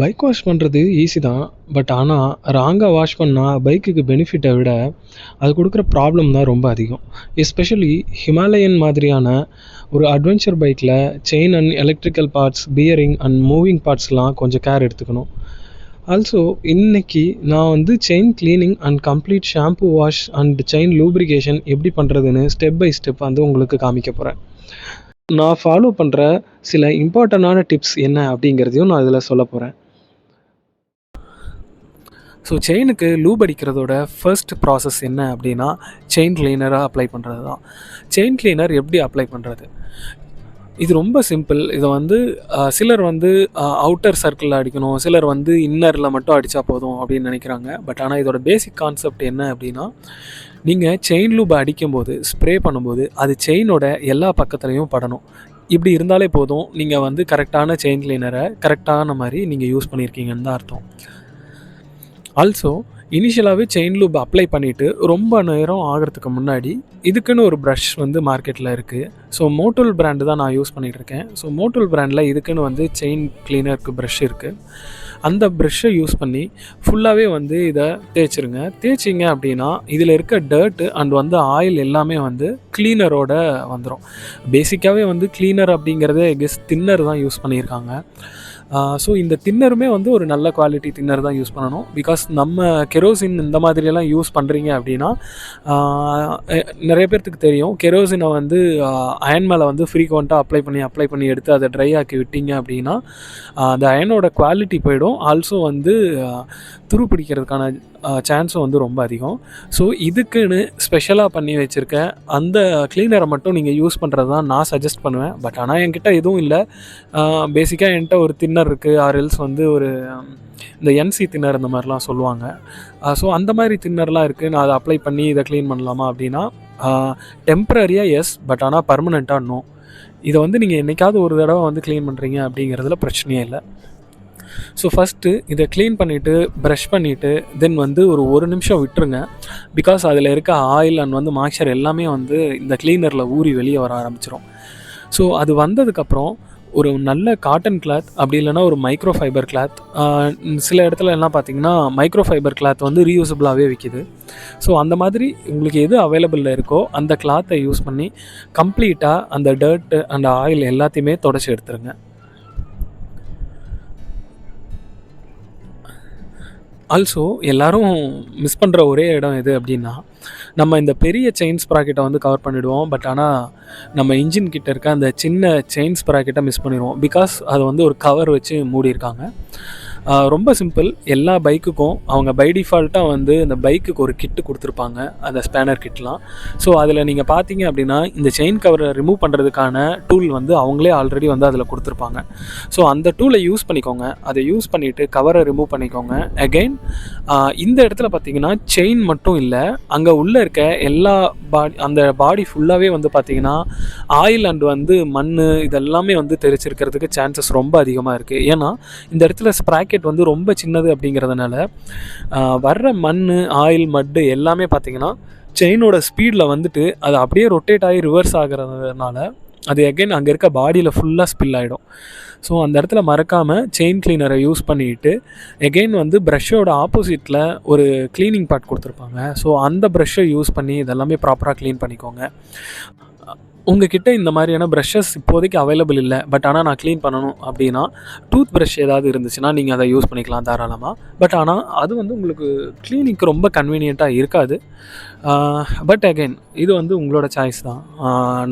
Bike wash பண்ணுறது easy தான். But ஆனால் ராங்காக வாஷ் பண்ணால் பைக்குக்கு பெனிஃபிட்டை விட அது கொடுக்குற ப்ராப்ளம் தான் ரொம்ப அதிகம். எஸ்பெஷலி ஹிமாலயன் மாதிரியான ஒரு அட்வென்ச்சர் பைக்கில் chain and electrical parts, bearing and moving பார்ட்ஸ்லாம் கொஞ்சம் கேர் எடுத்துக்கணும். ஆல்சோ இன்னைக்கு நான் வந்து chain cleaning and complete shampoo wash and chain lubrication எப்படி பண்ணுறதுன்னு ஸ்டெப் பை ஸ்டெப் வந்து உங்களுக்கு காமிக்க போகிறேன். நான் ஃபாலோ பண்ணுற சில இம்பார்ட்டண்டான டிப்ஸ் என்ன அப்படிங்கிறதையும் நான் இதில் சொல்ல போகிறேன். ஸோ செயினுக்கு லூப் அடிக்கிறதோட ஃபர்ஸ்ட் ப்ராசஸ் என்ன அப்படின்னா செயின் கிளீனராக அப்ளை பண்ணுறது தான். செயின் கிளீனர் எப்படி அப்ளை பண்ணுறது? இது ரொம்ப சிம்பிள். இதை வந்து சிலர் வந்து அவுட்டர் சர்க்கிளில் அடிக்கணும், சிலர் வந்து இன்னரில் மட்டும் அடித்தா போதும் அப்படின்னு நினைக்கிறாங்க. பட் ஆனால் இதோட பேசிக் கான்செப்ட் என்ன அப்படின்னா, நீங்கள் செயின் லூப் அடிக்கும்போது, ஸ்ப்ரே பண்ணும்போது அது செயினோட எல்லா பக்கத்துலேயும் படணும். இப்படி இருந்தாலே போதும், நீங்கள் வந்து கரெக்டான செயின் கிளீனரை கரெக்டான மாதிரி நீங்கள் யூஸ் பண்ணியிருக்கீங்கன்னு தான் அர்த்தம். ஆல்சோ இனிஷியலாகவே செயின் லூப் அப்ளை பண்ணிவிட்டு ரொம்ப நேரம் ஆகிறதுக்கு முன்னாடி இதுக்குன்னு ஒரு ப்ரஷ் வந்து மார்க்கெட்டில் இருக்குது. ஸோ மோட்டூல் பிராண்டு தான் நான் யூஸ் பண்ணிகிட்ருக்கேன். ஸோ மோட்டூல் பிராண்டில் இதுக்குன்னு வந்து செயின் கிளீனருக்கு ப்ரஷ் இருக்குது. அந்த ப்ரஷ்ஷை யூஸ் பண்ணி ஃபுல்லாகவே வந்து இதை தேய்ச்சிருங்க. தேய்ச்சிங்க அப்படின்னா இதில் இருக்க டர்ட்டு அண்ட் வந்து ஆயில் எல்லாமே வந்து கிளீனரோட வந்துடும். பேசிக்காகவே வந்து கிளீனர் அப்படிங்கிறத தின்னர் தான் யூஸ் பண்ணியிருக்காங்க. ஸோ இந்த தின்னருமே வந்து ஒரு நல்ல குவாலிட்டி தின்னர் தான் யூஸ் பண்ணணும். பிகாஸ் நம்ம கெரோசின் இந்த மாதிரியெல்லாம் யூஸ் பண்ணுறீங்க அப்படின்னா, நிறைய பேர்த்துக்கு தெரியும், கெரோசினை வந்து அயன் மேலே வந்து ஃப்ரீக்வெண்ட்டாக அப்ளை பண்ணி எடுத்து அதை ட்ரை ஆக்கி விட்டீங்க அப்படின்னா அந்த அயனோட குவாலிட்டி போயிடும். ஆல்சோ வந்து துரு பிடிக்கிறதுக்கான சான்ஸும் வந்து ரொம்ப அதிகம். ஸோ இதுக்குன்னு ஸ்பெஷலாக பண்ணி வச்சுருக்க அந்த க்ளீனரை மட்டும் நீங்கள் யூஸ் பண்ணுறது தான் நான் சஜஸ்ட் பண்ணுவேன். பட் ஆனால் என்கிட்ட எதுவும் இல்லை. பேசிக்காக என்கிட்ட ஒரு தின்னர் இருக்குது, ஆர்எல்ஸ் வந்து ஒரு இந்த என்சி தின்னர் இந்த மாதிரிலாம் சொல்லுவாங்க. ஸோ அந்த மாதிரி தின்னர்லாம் இருக்குது. நான் அதை அப்ளை பண்ணி இதை க்ளீன் பண்ணலாமா அப்படின்னா டெம்ப்ரரியாக எஸ், பட் ஆனால் பர்மனெண்ட்டாக நோ. இதை வந்து நீங்கள் என்றைக்காவது ஒரு தடவை வந்து க்ளீன் பண்ணுறீங்க அப்படிங்கிறதுல பிரச்சனையே இல்லை. ஸோ ஃபஸ்ட்டு இதை க்ளீன் பண்ணிவிட்டு ப்ரஷ் பண்ணிவிட்டு தென் வந்து ஒரு நிமிஷம் விட்டுருங்க. பிகாஸ் அதில் இருக்க ஆயில் அண்ட் வந்து மாய்ச்சர் எல்லாமே வந்து இந்த க்ளீனரில் ஊறி வெளியே வர ஆரம்பிச்சிடும். ஸோ அது வந்ததுக்கப்புறம் ஒரு நல்ல காட்டன் கிளாத், அப்படி இல்லைனா ஒரு மைக்ரோ ஃபைபர் கிளாத், சில இடத்துல எல்லாம் பார்த்திங்கன்னா மைக்ரோ ஃபைபர் கிளாத் வந்து ரீயூசபிளாகவே விற்கிது. ஸோ அந்த மாதிரி உங்களுக்கு எது அவைலபிளில் இருக்கோ அந்த கிளாத்தை யூஸ் பண்ணி கம்ப்ளீட்டாக அந்த டர்ட்டு அந்த ஆயில் எல்லாத்தையுமே தொடச்சி எடுத்துருங்க. ஆல்சோ எல்லோரும் மிஸ் பண்ணுற ஒரே இடம் எது அப்படின்னா, நம்ம இந்த பெரிய செயின் ஸ்ப்ராக்கெட்டை வந்து கவர் பண்ணிவிடுவோம். பட் ஆனால் நம்ம இன்ஜின் கிட்ட இருக்க அந்த சின்ன செயின் ஸ்ப்ராக்கெட்டை மிஸ் பண்ணிடுவோம். பிகாஸ் அது வந்து ஒரு கவர் வச்சு மூடியிருக்காங்க. ரொம்ப சிம்பிள். எல்லா பைக்குக்கும் அவங்க பை டிஃபால்ட்டாக வந்து இந்த பைக்குக்கு ஒரு கிட்டு கொடுத்துருப்பாங்க, அந்த ஸ்பேனர் கிட்லாம். ஸோ அதில் நீங்கள் பார்த்தீங்க அப்படின்னா இந்த செயின் கவரை ரிமூவ் பண்ணுறதுக்கான டூல் வந்து அவங்களே ஆல்ரெடி வந்து அதில் கொடுத்துருப்பாங்க. ஸோ அந்த டூலை யூஸ் பண்ணிக்கோங்க. அதை யூஸ் பண்ணிவிட்டு கவரை ரிமூவ் பண்ணிக்கோங்க. அகெயின் இந்த இடத்துல பார்த்தீங்கன்னா செயின் மட்டும் இல்லை, அங்கே உள்ளே இருக்க எல்லா அந்த பாடி ஃபுல்லாகவே வந்து பார்த்திங்கன்னா ஆயில் அண்ட் வந்து மண் இதெல்லாமே வந்து தெரிச்சிருக்கிறதுக்கு சான்சஸ் ரொம்ப அதிகமாக இருக்குது. ஏன்னா இந்த இடத்துல ஸ்ப்ராக்கெட் வந்து ரொம்ப சின்னது அப்படிங்கிறதுனால வர்ற மண், ஆயில், மட்டு எல்லாமே பார்த்திங்கன்னா செயினோட ஸ்பீடில் வந்துட்டு அது அப்படியே ரொட்டேட் ஆகி ரிவர்ஸ் ஆகிறதுனால அது அகெயின் அங்கே இருக்க பாடியில் ஃபுல்லாக ஸ்பில் ஆகிடும். ஸோ அந்த இடத்துல மறக்காமல் செயின் கிளீனரை யூஸ் பண்ணிவிட்டு எகெயின் வந்து ப்ரஷ்ஷோட ஆப்போசிட்டில் ஒரு க்ளீனிங் பார்ட் கொடுத்துருப்பாங்க. ஸோ அந்த ப்ரஷ்ஷை யூஸ் பண்ணி இதெல்லாமே ப்ராப்பராக க்ளீன் பண்ணிக்கோங்க. உங்ககிட்ட இந்த மாதிரியான ப்ரஷ்ஷஸ் இப்போதைக்கு அவைலபிள் இல்லை, பட் ஆனால் நான் க்ளீன் பண்ணணும் அப்படின்னா டூத் ப்ரஷ் ஏதாவது இருந்துச்சுன்னா நீங்கள் அதை யூஸ் பண்ணிக்கலாம் தாராளமாக. பட் ஆனால் அது வந்து உங்களுக்கு க்ளீனிங்க்கு ரொம்ப கன்வீனியண்ட்டாக இருக்காது. பட் அகெயின் இது வந்து உங்களோட சாய்ஸ் தான்.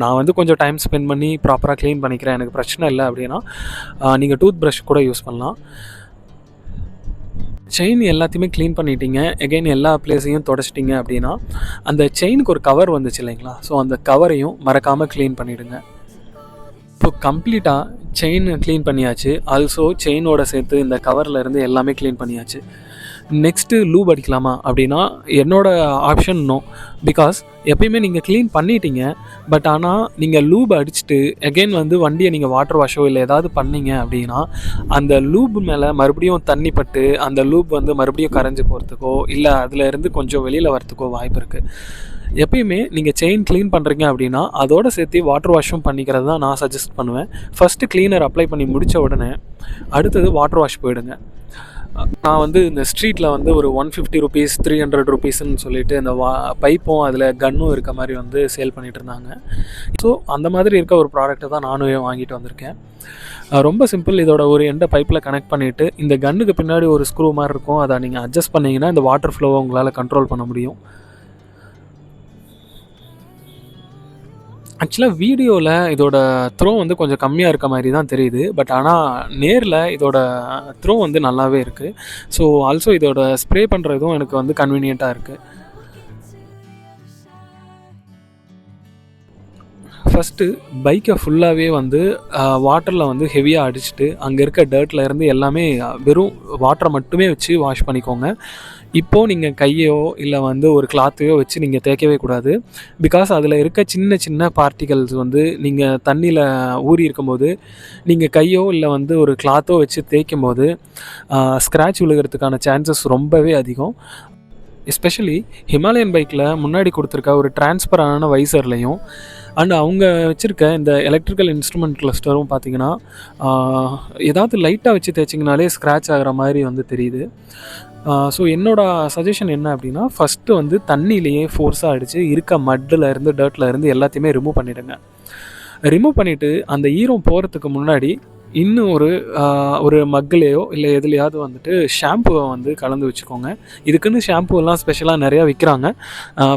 நான் வந்து கொஞ்சம் டைம் ஸ்பெண்ட் பண்ணி ப்ராப்பராக க்ளீன் பண்ணிக்கிறேன், எனக்கு பிரச்சனை இல்லை அப்படின்னா நீங்கள் டூத் ப்ரஷ் கூட யூஸ் பண்ணலாம். செயின் எல்லாத்தையுமே க்ளீன் பண்ணிட்டீங்க, எகெயின் எல்லா பிளேஸையும் தொடச்சிட்டிங்க அப்படின்னா அந்த செயினுக்கு ஒரு கவர் வந்துச்சு இல்லைங்களா? ஸோ அந்த கவரையும் மறக்காமல் க்ளீன் பண்ணிவிடுங்க. இப்போ கம்ப்ளீட்டாக செயின் க்ளீன் பண்ணியாச்சு. ஆல்சோ செயினோட சேர்த்து இந்த கவரில் இருந்து எல்லாமே க்ளீன் பண்ணியாச்சு. நெக்ஸ்ட்டு லூப் அடிக்கலாமா அப்படின்னா என்னோடய ஆப்ஷன் நோ. பிகாஸ் எப்பயுமே நீங்கள் க்ளீன் பண்ணிட்டீங்க, பட் ஆனால் நீங்கள் லூப் அடிச்சுட்டு எகெயின் வந்து வண்டியை நீங்கள் வாட்டர் வாஷோ இல்லை ஏதாவது பண்ணீங்க அப்படின்னா அந்த லூப் மேலே மறுபடியும் தண்ணி பட்டு அந்த லூப் வந்து மறுபடியும் கரைஞ்சி போகிறதுக்கோ இல்லை அதில் இருந்து கொஞ்சம் வெளியில் வரத்துக்கோ வாய்ப்பு இருக்குது. எப்பயுமே நீங்கள் செயின் க்ளீன் பண்ணுறீங்க அப்படின்னா அதோட சேர்த்து வாட்டர் வாஷும் பண்ணிக்கிறது தான் நான் சஜஸ்ட் பண்ணுவேன். ஃபஸ்ட்டு க்ளீனர் அப்ளை பண்ணி முடித்த உடனே அடுத்தது வாட்டர் வாஷ் போயிடுங்க. நான் வந்து இந்த ஸ்ட்ரீட்டில் வந்து ஒரு 150 ருபீஸ் 300 ருபீஸ்ன்னு சொல்லிட்டு இந்த பைப்பும் அதில் கன்னும் இருக்க மாதிரி வந்து சேல் பண்ணிகிட்டு இருந்தாங்க. ஸோ அந்த மாதிரி இருக்க ஒரு ப்ராடக்ட்டை தான் நானும் வாங்கிட்டு வந்திருக்கேன். ரொம்ப சிம்பிள். இதோட ஒரு எண்டை பைப்பில் கனெக்ட் பண்ணிவிட்டு இந்த கன்னுக்கு பின்னாடி ஒரு ஸ்க்ரூ மாதிரி இருக்கும், அதை நீங்கள் அட்ஜஸ்ட் பண்ணிங்கன்னா இந்த வாட்டர் ஃப்ளோவை உங்களால் கண்ட்ரோல் பண்ண முடியும். ஆக்சுவலாக வீடியோவில் இதோட த்ரோ வந்து கொஞ்சம் கம்மியாக இருக்க மாதிரி தான் தெரியுது. பட் ஆனால் நேரில் இதோட த்ரோ வந்து நல்லாவே இருக்குது. ஸோ ஆல்சோ இதோட ஸ்ப்ரே பண்ணுறதும் எனக்கு வந்து கன்வீனியண்ட்டாக இருக்குது. ஃபஸ்ட்டு பைக்கை ஃபுல்லாகவே வந்து வாட்டரில் வந்து ஹெவியாக அடிச்சுட்டு அங்கே இருக்க டர்ட்டில் இருந்து எல்லாமே வெறும் வாட்டரை மட்டுமே வச்சு வாஷ் பண்ணிக்கோங்க. இப்போது நீங்கள் கையோ இல்லை வந்து ஒரு கிளாத்தையோ வச்சு நீங்கள் தேய்க்கவே கூடாது. பிகாஸ் அதில் இருக்க சின்ன சின்ன பார்ட்டிகல்ஸ் வந்து நீங்கள் தண்ணியில் ஊறி இருக்கும்போது நீங்கள் கையோ இல்லை வந்து ஒரு கிளாத்தோ வச்சு தேய்க்கும் போது ஸ்க்ராட்ச் விழுகிறதுக்கான சான்சஸ் ரொம்பவே அதிகம். எஸ்பெஷலி ஹிமாலயன் பைக்கில் முன்னாடி கொடுத்துருக்க ஒரு டிரான்ஸ்பரான வைசர்லையும் அண்ட் அவங்க வச்சுருக்க இந்த எலக்ட்ரிக்கல் இன்ஸ்ட்ருமெண்ட் கிளஸ்டரும் பார்த்திங்கன்னா ஏதாவது லைட்டாக வச்சு தேய்ச்சிங்கனாலே ஸ்க்ராட்ச் ஆகிற மாதிரி வந்து தெரியுது. ஸோ என்னோடய சஜஷன் என்ன அப்படின்னா, ஃபஸ்ட்டு வந்து தண்ணியிலேயே ஃபோர்ஸாக அடித்து இருக்க மட்டில் இருந்து டர்ட்டில் இருந்து எல்லாத்தையுமே ரிமூவ் பண்ணிவிடுங்க. ரிமூவ் பண்ணிவிட்டு அந்த ஈரம் போகிறதுக்கு முன்னாடி இன்னும் ஒரு மக்குலேயோ இல்லை எதுலையாவது வந்துட்டு ஷாம்புவை வந்து கலந்து வச்சுக்கோங்க. இதுக்குன்னு ஷாம்புவெல்லாம் ஸ்பெஷலாக நிறையா விற்கிறாங்க.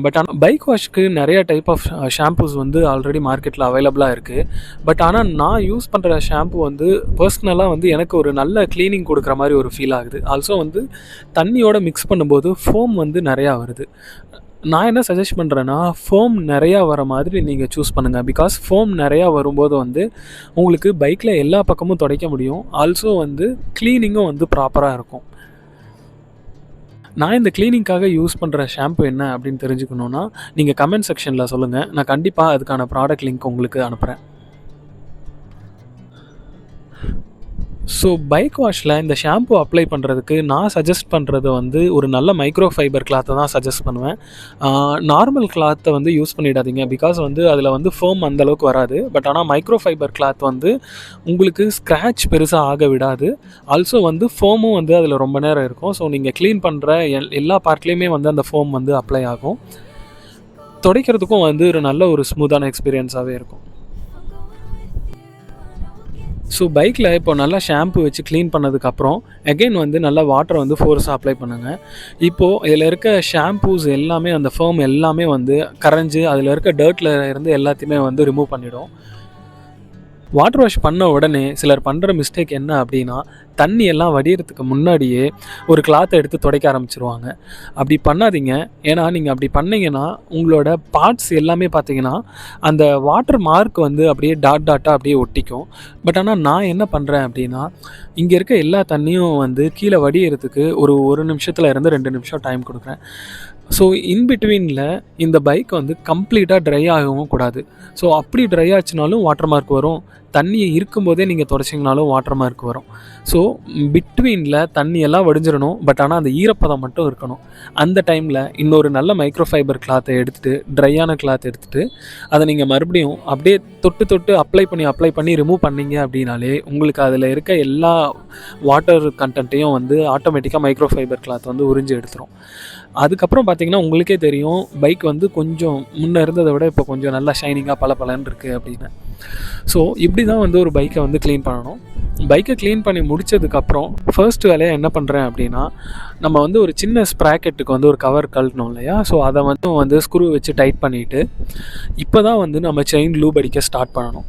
பட் ஆனால் பைக் வாஷ்க்கு நிறையா டைப் ஆஃப் ஷாம்பூஸ் வந்து ஆல்ரெடி மார்க்கெட்டில் அவைலபிளாக இருக்குது. பட் ஆனால் நான் யூஸ் பண்ணுற ஷாம்பு வந்து பர்சனலாக வந்து எனக்கு ஒரு நல்ல க்ளீனிங் கொடுக்குற மாதிரி ஒரு ஃபீல் ஆகுது. ஆல்சோ வந்து தண்ணியோட மிக்ஸ் பண்ணும்போது ஃபோம் வந்து நிறையா வருது. நான் என்ன சஜஸ்ட் பண்ணுறேன்னா, ஃபோம் நிறையா வர மாதிரி நீங்கள் சூஸ் பண்ணுங்கள். பிகாஸ் ஃபோம் நிறையா வரும்போது வந்து உங்களுக்கு பைக்கில் எல்லா பக்கமும் துடைக்க முடியும். ஆல்சோ வந்து க்ளீனிங்கும் வந்து ப்ராப்பராக இருக்கும். நான் இந்த க்ளீனிங்காக யூஸ் பண்ணுற ஷாம்பு என்ன அப்படின்னு தெரிஞ்சுக்கணுன்னா நீங்கள் கமெண்ட் செக்ஷனில் சொல்லுங்கள். நான் கண்டிப்பாக அதுக்கான ப்ராடக்ட் லிங்க் உங்களுக்கு அனுப்புகிறேன். ஸோ பைக் வாஷில் இந்த ஷாம்பு அப்ளை பண்ணுறதுக்கு நான் சஜஸ்ட் பண்ணுறது வந்து ஒரு நல்ல மைக்ரோ ஃபைபர் கிளாத்தை தான் சஜஸ்ட் பண்ணுவேன். நார்மல் கிளாத்தை வந்து யூஸ் பண்ணிடாதீங்க. பிகாஸ் வந்து அதில் வந்து ஃபோம் அந்தளவுக்கு வராது. பட் ஆனால் மைக்ரோ ஃபைபர் கிளாத் வந்து உங்களுக்கு ஸ்க்ராட்ச் பெருசாக ஆக விடாது. ஆல்சோ வந்து ஃபோமும் வந்து அதில் ரொம்ப நேரம் இருக்கும். ஸோ நீங்கள் க்ளீன் பண்ணுற எல்லா பார்ட்லேயுமே வந்து அந்த ஃபோம் வந்து அப்ளை ஆகும். துடைக்கிறதுக்கும் வந்து ஒரு நல்ல ஒரு ஸ்மூத்தான எக்ஸ்பீரியன்ஸாகவே இருக்கும். ஸோ பைக்கில் இப்போ நல்லா ஷாம்பு வச்சு க்ளீன் பண்ணதுக்கப்புறம் அகெயின் வந்து நல்லா வாட்டரை வந்து ஃபோர்ஸாக அப்ளை பண்ணுங்கள். இப்போது இதில் இருக்க ஷாம்பூஸ் எல்லாமே அந்த ஃபோம் எல்லாமே வந்து கரைஞ்சி அதில் இருக்க டர்ட்டில் இருந்து எல்லாத்தையுமே வந்து ரிமூவ் பண்ணிவிடும். வாட்டர் வாஷ் பண்ண உடனே சிலர் பண்ணுற மிஸ்டேக் என்ன அப்படின்னா, தண்ணி எல்லாம் வடிகிறதுக்கு முன்னாடியே ஒரு கிளாத்தை எடுத்து துடைக்க ஆரம்பிச்சிருவாங்க. அப்படி பண்ணாதீங்க. ஏன்னா நீங்கள் அப்படி பண்ணிங்கன்னா உங்களோட பார்ட்ஸ் எல்லாமே பார்த்தீங்கன்னா அந்த வாட்டர் மார்க் வந்து அப்படியே டாட்டாக அப்படியே ஒட்டிக்கும். பட் ஆனால் நான் என்ன பண்ணுறேன் அப்படின்னா, இங்கே இருக்க எல்லா தண்ணியும் வந்து கீழே வடிகிறதுக்கு ஒரு நிமிஷத்தில் இருந்து 2 நிமிஷம் டைம் கொடுக்குறேன். ஸோ இன்பிட்வீனில் இந்த பைக் வந்து கம்ப்ளீட்டாக ட்ரை ஆகவும் கூடாது. ஸோ அப்படி ட்ரை ஆச்சுனாலும் வாட்டர் மார்க் வரும். தண்ணி இருக்கும்போதே நீங்கள் துடைச்சிங்கனாலும் வாட்டர் மார்க் வரும். ஸோ பிட்வீனில் தண்ணியெல்லாம் வடிஞ்சிடணும். பட் ஆனால் அந்த ஈரப்பதம் மட்டும் இருக்கணும். அந்த டைமில் இன்னொரு நல்ல மைக்ரோ ஃபைபர் கிளாத்தை எடுத்துகிட்டு, ட்ரையான கிளாத் எடுத்துகிட்டு அதை நீங்கள் மறுபடியும் அப்படியே தொட்டு அப்ளை பண்ணி ரிமூவ் பண்ணிங்க அப்படின்னாலே உங்களுக்கு அதில் இருக்க எல்லா வாட்டர் கண்டென்ட்டையும் வந்து ஆட்டோமேட்டிக்காக மைக்ரோ ஃபைபர் கிளாத் வந்து உறிஞ்சி எடுத்துரும். அதுக்கப்புறம் பார்த்திங்கன்னா உங்களுக்கே தெரியும் பைக் வந்து கொஞ்சம் முன்னே இருந்ததை விட இப்போ கொஞ்சம் நல்லா ஷைனிங்காக பளபளன்னு இருக்குது அப்படின்னு. ஸோ இப்படி தான் வந்து ஒரு பைக்கை வந்து க்ளீன் பண்ணணும். பைக்கை க்ளீன் பண்ணி முடித்ததுக்கப்புறம் ஃபர்ஸ்ட் வேலையாக என்ன பண்ணுறேன் அப்படின்னா, நம்ம வந்து ஒரு சின்ன ஸ்ப்ராக்கெட்டுக்கு வந்து ஒரு கவர் கழட்டணும் இல்லையா? ஸோ அதை வந்து ஸ்க்ரூ வச்சு டைட் பண்ணிவிட்டு இப்போ தான் வந்து நம்ம செயின் லூப் அடிக்க ஸ்டார்ட் பண்ணணும்.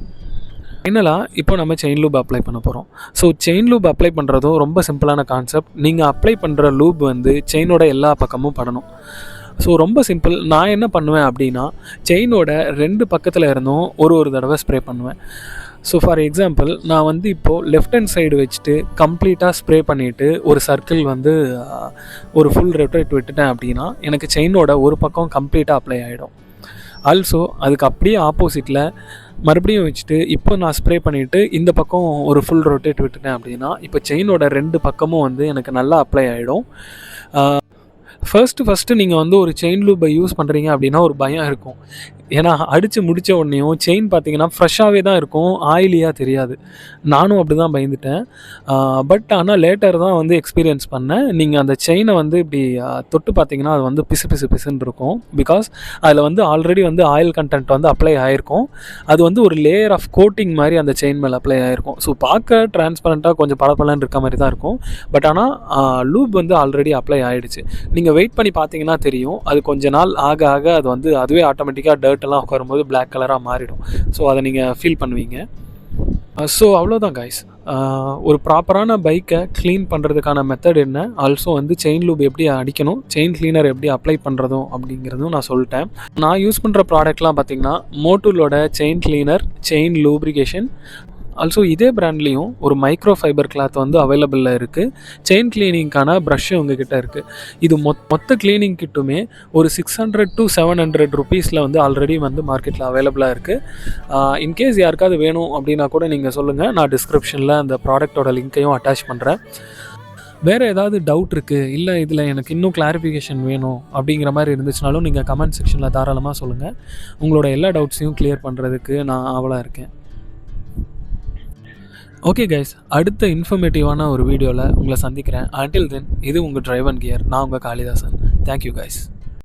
ஃபைனலாக இப்போ நம்ம செயின் லூப் அப்ளை பண்ண போகிறோம். ஸோ செயின் லூப் அப்ளை பண்ணுறதும் ரொம்ப சிம்பிளான கான்செப்ட். நீங்கள் அப்ளை பண்ணுற லூப் வந்து செயினோட எல்லா பக்கமும் படணும். ஸோ ரொம்ப சிம்பிள். நான் என்ன பண்ணுவேன் அப்படின்னா, செயினோட 2 பக்கத்தில் இருந்தும் ஒரு தடவை ஸ்ப்ரே பண்ணுவேன். ஸோ ஃபார் எக்ஸாம்பிள் நான் வந்து இப்போது லெஃப்ட் ஹேண்ட் சைடு வச்சுட்டு கம்ப்ளீட்டாக ஸ்ப்ரே பண்ணிவிட்டு ஒரு சர்க்கிள் வந்து ஒரு ஃபுல் ரொட்டேட் விட்டுட்டேன் அப்படின்னா எனக்கு செயினோட ஒரு பக்கம் கம்ப்ளீட்டாக அப்ளை ஆகிடும். ஆல்சோ அதுக்கு அப்படியே ஆப்போசிட்டில் மறுபடியும் வச்சுட்டு இப்போ நான் ஸ்ப்ரே பண்ணிவிட்டு இந்த பக்கம் ஒரு ஃபுல் ரொட்டேட் விட்டுட்டேன் அப்படின்னா இப்போ செயினோட 2 பக்கமும் வந்து எனக்கு நல்லா அப்ளை ஆகிடும். ஃபர்ஸ்ட்டு நீங்கள் வந்து ஒரு செயின் லூப்பை யூஸ் பண்ணுறீங்க அப்படின்னா ஒரு பயம் இருக்கும். ஏன்னா அடித்து முடித்த உடனேயும் செயின் பார்த்தீங்கன்னா ஃப்ரெஷ்ஷாகவே தான் இருக்கும், ஆயிலியாக தெரியாது. நானும் அப்படி தான் பயந்துட்டேன். பட் ஆனால் லேட்டர் தான் வந்து எக்ஸ்பீரியன்ஸ் பண்ணேன். நீங்கள் அந்த செயினை வந்து இப்படி தொட்டு பார்த்தீங்கன்னா அது வந்து பிசு பிசு பிசுன்னு இருக்கும். பிகாஸ் அதில் வந்து ஆல்ரெடி வந்து ஆயில் கண்டென்ட் வந்து அப்ளை ஆகிருக்கும். அது வந்து ஒரு லேயர் ஆஃப் கோட்டிங் மாதிரி அந்த செயின் மேலே அப்ளை ஆகிருக்கும். ஸோ பார்க்க டிரான்ஸ்பரண்ட்டாக கொஞ்சம் பளபளன்னு இருக்க மாதிரி தான் இருக்கும். பட் ஆனால் லூப் வந்து ஆல்ரெடி அப்ளை ஆகிடுச்சு. நீங்கள் வெயிட் பண்ணி பார்த்தீங்கன்னா தெரியும். அது கொஞ்ச நாள் ஆக ஆக அது வந்து அதுவே ஆட்டோமேட்டிக்காக டர்ட்டெல்லாம் உட்காரும்போது பிளாக் கலராக மாறிடும். ஸோ அதை நீங்கள் ஃபீல் பண்ணுவீங்க. ஸோ அவ்வளோதான் கைஸ். ஒரு ப்ராப்பரான பைக்கை க்ளீன் பண்ணுறதுக்கான மெத்தட் என்ன, ஆல்சோ வந்து செயின் லூப் எப்படி அடிக்கணும், செயின் க்ளீனர் எப்படி அப்ளை பண்ணுறதும் அப்படிங்கிறதும் நான் சொல்லிட்டேன். நான் யூஸ் பண்ணுற ப்ராடக்ட்லாம் பார்த்திங்கன்னா மோட்டூலோட chain cleaner, chain lubrication, also இதே பிராண்ட்லேயும் ஒரு மைக்ரோ ஃபைபர் கிளாத் வந்து அவைலபிளில் இருக்குது. செயின் கிளீனிங்க்கான ப்ரஷ்ஷு உங்ககிட்ட இருக்குது. இது மொத்த கிளீனிங் கிட்டுமே ஒரு 600 to 700 ருபீஸில் வந்து ஆல்ரெடி வந்து மார்க்கெட்டில் அவைலபிளாக இருக்குது. இன்கேஸ் யாருக்காவது வேணும் அப்படின்னா கூட நீங்கள் சொல்லுங்கள், நான் டிஸ்கிரிப்ஷனில் அந்த ப்ராடக்டோட லிங்க்கையும் அட்டாச் பண்ணுறேன். வேறு ஏதாவது டவுட் இருக்குது, இல்லை இதில் எனக்கு இன்னும் கிளாரிஃபிகேஷன் வேணும் அப்படிங்கிற மாதிரி இருந்துச்சுனாலும் நீங்கள் கமெண்ட் செக்ஷனில் தாராளமாக சொல்லுங்கள். உங்களோட எல்லா டவுட்ஸையும் கிளியர் பண்ணுறதுக்கு நான் ஆவலாக இருக்கேன். ஓகே கைஸ், அடுத்த இன்ஃபர்மேட்டிவான ஒரு வீடியோவில் உங்களை சந்திக்கிறேன். அன்டில் தென், இது உங்கள் டிரைவ் அண்ட் கியர். நான் உங்கள் காளிதாசன். Thank you guys.